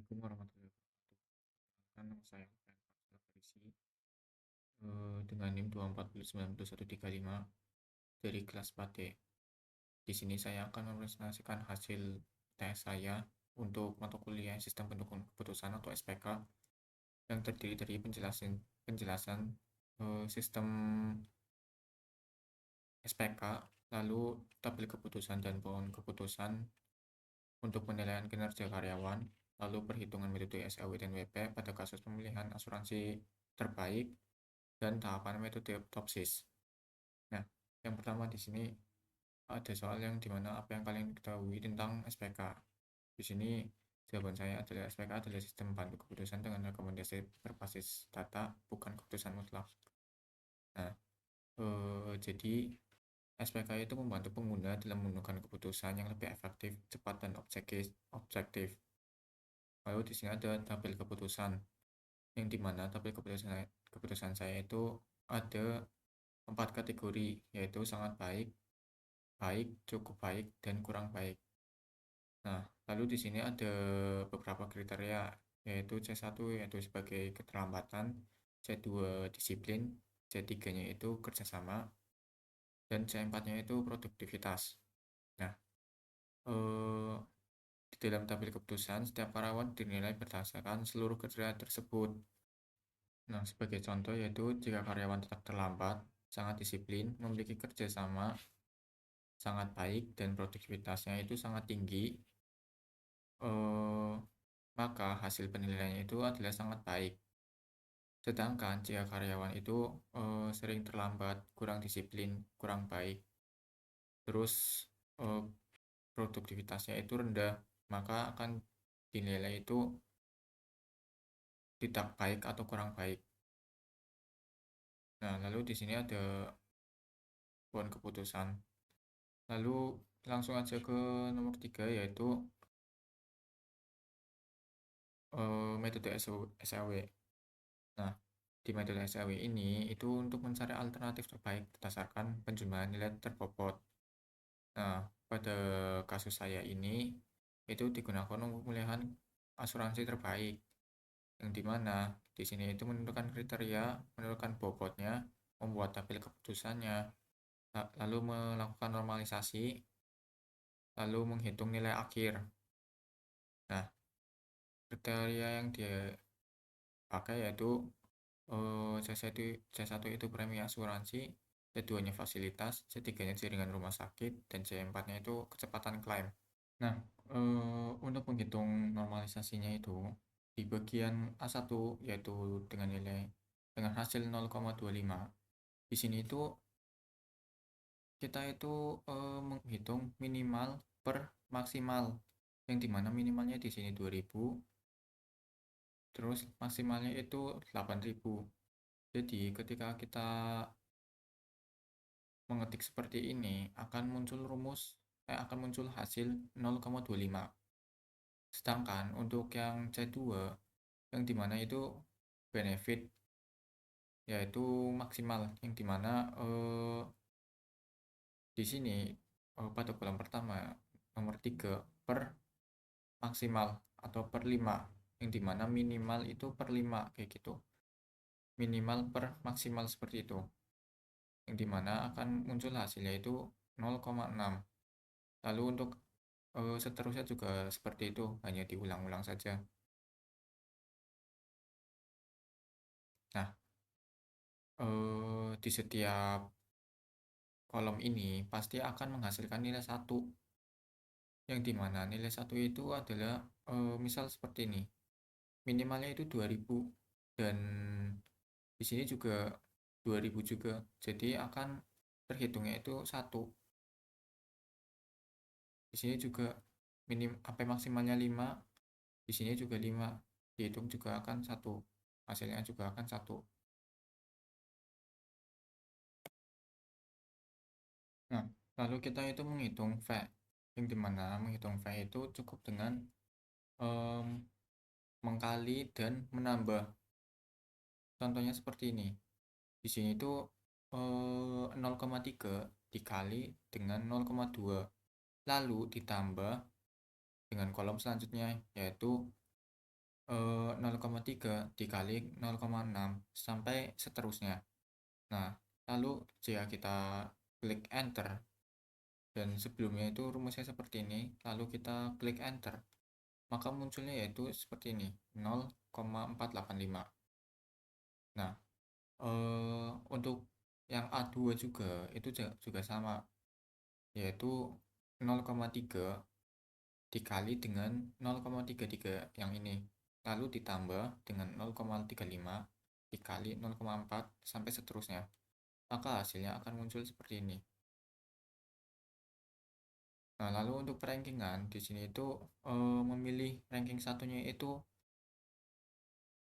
Assalamualaikum warahmatullahi wabarakatuh. Nama saya Alfian Faisal Farisi, dengan NIM 240903135 dari kelas 4D. Di sini saya akan mempresentasikan hasil tes saya untuk mata kuliah Sistem Pendukung Keputusan atau SPK yang terdiri dari penjelasan sistem SPK, lalu tabel keputusan dan pohon keputusan untuk penilaian kinerja karyawan, lalu perhitungan metode SAW dan WP pada kasus pemilihan asuransi terbaik, dan tahapan metode Topsis. Nah, yang pertama di sini ada soal yang dimana apa yang kalian ketahui tentang SPK. Di sini jawaban saya adalah SPK adalah sistem bantu keputusan dengan rekomendasi berbasis data, bukan keputusan mutlak. Nah, jadi SPK itu membantu pengguna dalam menentukan keputusan yang lebih efektif, cepat, dan objektif. Lalu di sini ada tabel keputusan, yang dimana tabel keputusan saya itu ada 4 kategori, yaitu sangat baik, baik, cukup baik, dan kurang baik. Nah, lalu di sini ada beberapa kriteria, yaitu C1 yaitu sebagai keterlambatan, C2 disiplin, C3-nya itu kerjasama, dan C4-nya itu produktivitas. Nah, eh, di dalam tabel keputusan, setiap karyawan dinilai berdasarkan seluruh kriteria tersebut. Nah, sebagai contoh yaitu jika karyawan tetap terlambat, sangat disiplin, memiliki kerjasama, sangat baik, dan produktivitasnya itu sangat tinggi, eh, maka hasil penilaiannya itu adalah sangat baik. Sedangkan jika karyawan itu sering terlambat, kurang disiplin, kurang baik, terus eh, produktivitasnya itu rendah, maka akan dinilai itu tidak baik atau kurang baik. Nah, lalu di sini ada poin keputusan. Lalu langsung aja ke nomor 3 yaitu metode SAW. Nah, di metode SAW ini itu untuk mencari alternatif terbaik berdasarkan penjumlahan nilai terbobot. Nah, pada kasus saya ini itu digunakan untuk pemilihan asuransi terbaik, yang dimana di sini itu menentukan kriteria, menentukan bobotnya, membuat tabel keputusannya, lalu melakukan normalisasi, lalu menghitung nilai akhir. Nah, kriteria yang dia pakai yaitu C1 itu premi asuransi, C2-nya fasilitas, C3-nya jaringan rumah sakit, dan C4-nya itu kecepatan klaim. Nah, untuk menghitung normalisasinya itu di bagian A1 yaitu dengan hasil 0,25. Di sini itu kita itu menghitung minimal per maksimal, yang dimana minimalnya di sini 2000, terus maksimalnya itu 8000. Jadi ketika kita mengetik seperti ini akan muncul hasil 0,25. Sedangkan untuk yang C2 yang dimana itu benefit yaitu maksimal, yang dimana di sini pada kolom pertama nomor 3 per maksimal atau per 5, yang dimana minimal itu per 5 kayak gitu, minimal per maksimal seperti itu, yang dimana akan muncul hasilnya itu 0,6. Lalu untuk seterusnya juga seperti itu, hanya diulang-ulang saja. Nah, di setiap kolom ini pasti akan menghasilkan nilai 1, yang dimana nilai 1 itu adalah misal seperti ini, minimalnya itu 2000, dan di sini juga 2000 juga, jadi akan terhitungnya itu 1. Di sini juga sampai maksimalnya 5, di sini juga 5, dihitung juga akan 1, hasilnya juga akan 1. Nah, lalu kita itu menghitung V, yang dimana menghitung V itu cukup dengan em, mengkali dan menambah. Contohnya seperti ini. Di sini itu 0,3 dikali dengan 0,2, lalu ditambah dengan kolom selanjutnya yaitu 0,3 dikali 0,6 sampai seterusnya. Nah, lalu jika kita klik enter dan sebelumnya itu rumusnya seperti ini, lalu kita klik enter, maka munculnya yaitu seperti ini, 0,485. Nah, untuk yang A2 juga itu juga sama, yaitu 0,3 dikali dengan 0,33 yang ini, lalu ditambah dengan 0,35 dikali 0,4 sampai seterusnya, maka hasilnya akan muncul seperti ini. Nah, lalu untuk rankingan di sini itu memilih ranking satunya itu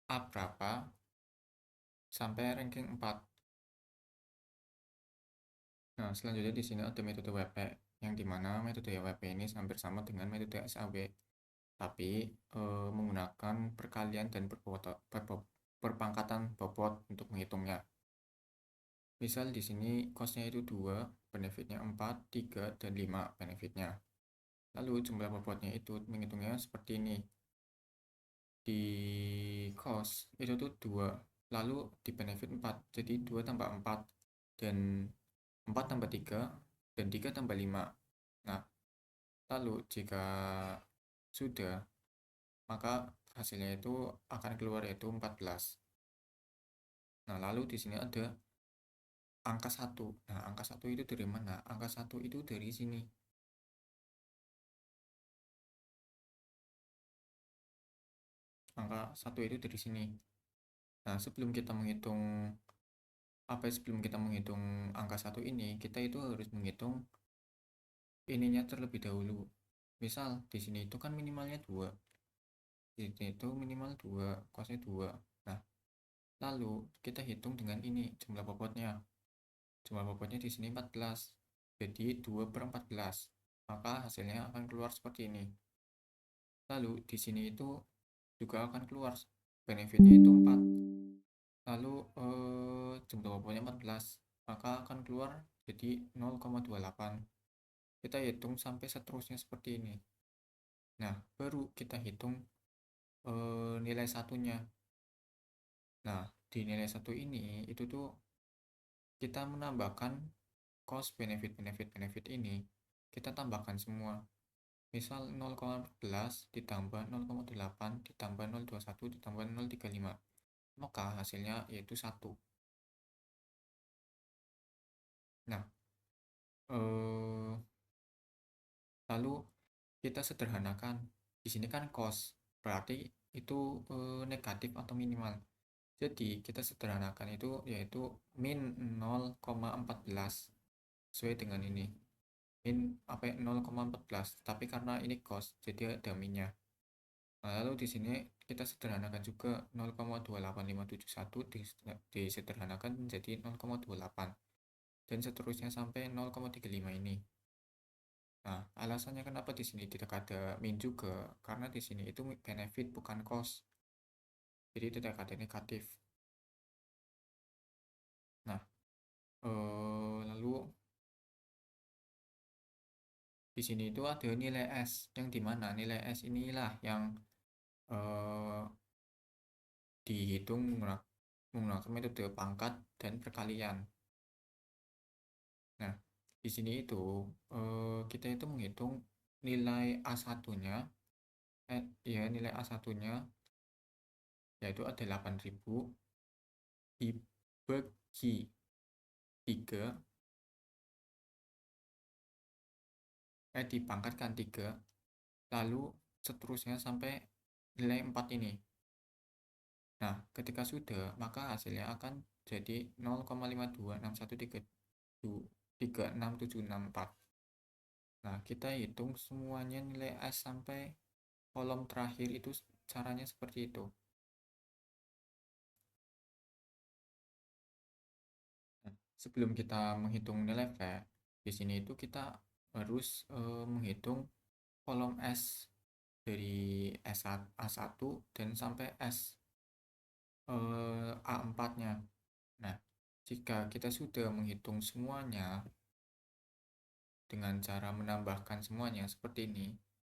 A berapa sampai ranking 4. Nah, selanjutnya di sini ada metode WP, yang dimana metode WP ini hampir sama dengan metode SAW, tapi menggunakan perkalian dan perpangkatan bobot untuk menghitungnya. Misal di sini costnya itu 2, benefitnya 4, 3, dan 5 benefitnya. Lalu jumlah bobotnya itu menghitungnya seperti ini. Di cost itu tuh 2, lalu di benefit 4, jadi 2 tambah 4, dan 4 tambah 3, dan 3 tambah 5. Nah, lalu jika sudah, maka hasilnya itu akan keluar yaitu 14. Nah, lalu di sini ada angka 1. Nah, angka 1 itu dari mana? Angka 1 itu dari sini. Angka 1 itu dari sini. Nah, sebelum kita menghitung angka 1 ini, kita itu harus menghitung ininya terlebih dahulu. Misal di sini itu kan minimalnya 2. Di sini itu minimal 2, cosnya 2. Nah, lalu kita hitung dengan ini jumlah bobotnya. Jumlah bobotnya di sini 14. Jadi 2 per 14. Maka hasilnya akan keluar seperti ini. Lalu di sini itu juga akan keluar benefitnya itu 4. Lalu jumlah bobotnya 14. Maka akan keluar jadi 0,28. Kita hitung sampai seterusnya seperti ini. Nah, baru kita hitung nilai satunya. Nah, di nilai satu ini itu tuh kita menambahkan cost benefit ini, kita tambahkan semua. Misal 0,14 ditambah 0,8 ditambah 0,21 ditambah 0,35, maka hasilnya yaitu 1. Nah, eh, lalu kita sederhanakan. Di sini kan cost, berarti itu negatif atau minimal. Jadi kita sederhanakan itu yaitu min 0,14 sesuai dengan ini. Min apa 0,14, tapi karena ini cost jadi ada minnya. Nah, lalu di sini kita sederhanakan juga 0,28571 disederhanakan menjadi 0,28 dan seterusnya sampai 0,35 ini. Nah, alasannya kenapa di sini tidak ada min juga, karena di sini itu benefit bukan cost, jadi tidak ada negatif. Nah, lalu di sini itu ada nilai S, yang dimana nilai S inilah yang eh, dihitung menggunakan metode pangkat dan perkalian. Nah, di sini itu kita itu menghitung nilai A1-nya, ya nilai A1-nya yaitu ada 8.000 dibagi 3, dipangkatkan 3, lalu seterusnya sampai nilai 4 ini. Nah, ketika sudah, maka hasilnya akan jadi 0,526133764. Nah, kita hitung semuanya nilai S sampai kolom terakhir itu caranya seperti itu. Nah, sebelum kita menghitung nilai V, di sini itu kita harus menghitung kolom S dari A1 dan sampai S A4-nya. Nah, jika kita sudah menghitung semuanya dengan cara menambahkan semuanya seperti ini,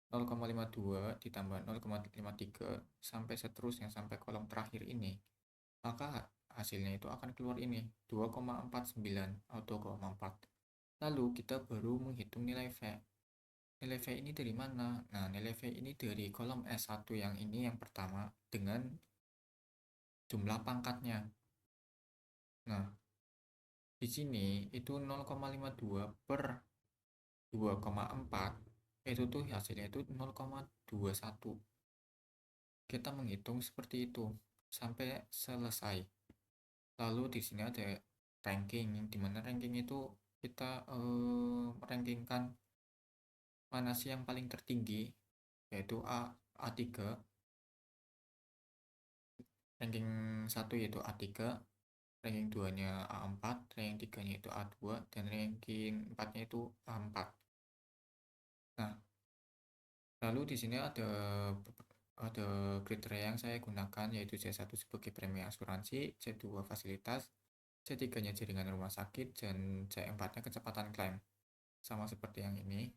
0,52 ditambah 0,53 sampai seterusnya sampai kolom terakhir ini, maka hasilnya itu akan keluar ini 2,49 atau 2,4. Lalu kita baru menghitung nilai V. Nilai V ini dari mana? Nah, nilai V ini dari kolom S1 yang ini yang pertama dengan jumlah pangkatnya. Nah, di sini itu 0,52 per 2,4 itu tuh hasilnya itu 0,21. Kita menghitung seperti itu sampai selesai. Lalu di sini ada ranking, di mana ranking itu kita merankingkan mana sih yang paling tertinggi, yaitu A3, ranking 1 yaitu A3, ranking 2-nya A4, ranking 3-nya itu A2, dan ranking 4-nya itu A4. Nah, lalu di sini ada kriteria yang saya gunakan, yaitu C1 sebagai premi asuransi, C2 fasilitas, C3-nya jaringan rumah sakit, dan C4-nya kecepatan klaim. Sama seperti yang ini.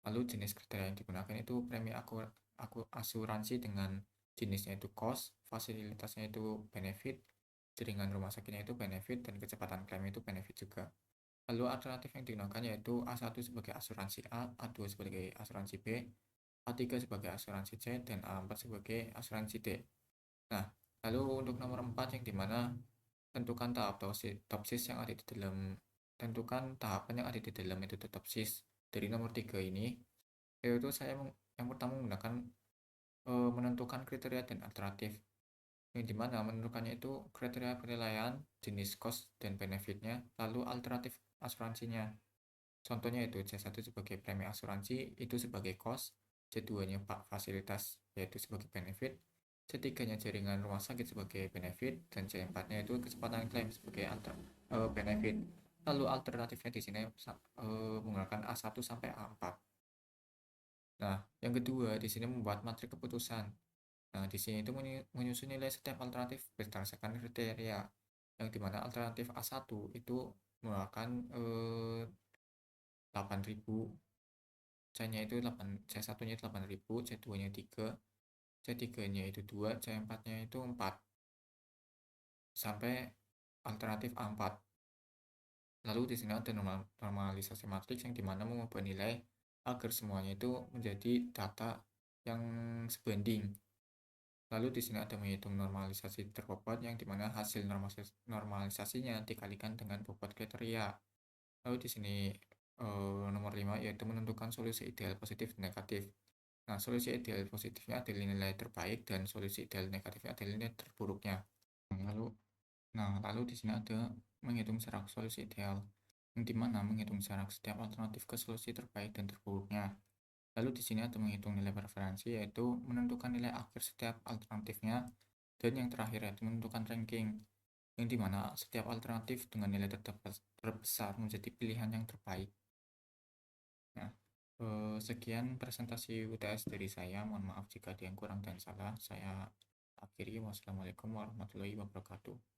Lalu jenis kriteria yang digunakan itu premi asuransi dengan jenisnya itu cost, fasilitasnya itu benefit, jaringan rumah sakitnya itu benefit, dan kecepatan klaim itu benefit juga. Lalu alternatif yang digunakan yaitu A1 sebagai asuransi A, A2 sebagai asuransi B, A3 sebagai asuransi C, dan A4 sebagai asuransi D. Nah, lalu untuk nomor 4 yang dimana tentukan tahap topsis yang ada di dalam tentukan tahapan yang ada di dalam itu topsis dari nomor 3 ini, yaitu saya yang pertama menggunakan menentukan kriteria dan alternatif, yang dimana menentukannya itu kriteria penilaian, jenis cost dan benefitnya, lalu alternatif asuransinya. Contohnya itu C1 sebagai premi asuransi itu sebagai cost, C2-nya fasilitas yaitu sebagai benefit, C3-nya jaringan rumah sakit sebagai benefit, dan C4-nya itu kecepatan klaim sebagai benefit. Lalu alternatifnya di sini menggunakan A1 sampai A4. Nah, yang kedua di sini membuat matrik keputusan. Nah, di sini itu menyusun nilai setiap alternatif berdasarkan kriteria, yang dimana alternatif A1 itu merupakan 8.000, C-nya itu 8, C1-nya 8.000, C2-nya 3, C3-nya itu 2, C4-nya itu 4, sampai alternatif A4. Lalu di sini ada normalisasi matriks yang dimana mengubah nilai agar semuanya itu menjadi data yang sebanding. Lalu di sini ada menghitung normalisasi terbobot yang dimana hasil normalisasinya dikalikan dengan bobot kriteria. Lalu di sini nomor 5 yaitu menentukan solusi ideal positif dan negatif. Nah, solusi ideal positifnya adalah nilai terbaik dan solusi ideal negatifnya adalah nilai terburuknya. Lalu di sini ada menghitung jarak solusi ideal, yang dimana menghitung jarak setiap alternatif ke solusi terbaik dan terburuknya. Lalu di sini ada menghitung nilai preferensi, yaitu menentukan nilai akhir setiap alternatifnya, dan yang terakhir yaitu menentukan ranking, yang dimana setiap alternatif dengan nilai terbesar menjadi pilihan yang terbaik. Nah, sekian presentasi UTS dari saya. Mohon maaf jika ada yang kurang dan salah. Saya akhiri. Wassalamualaikum warahmatullahi wabarakatuh.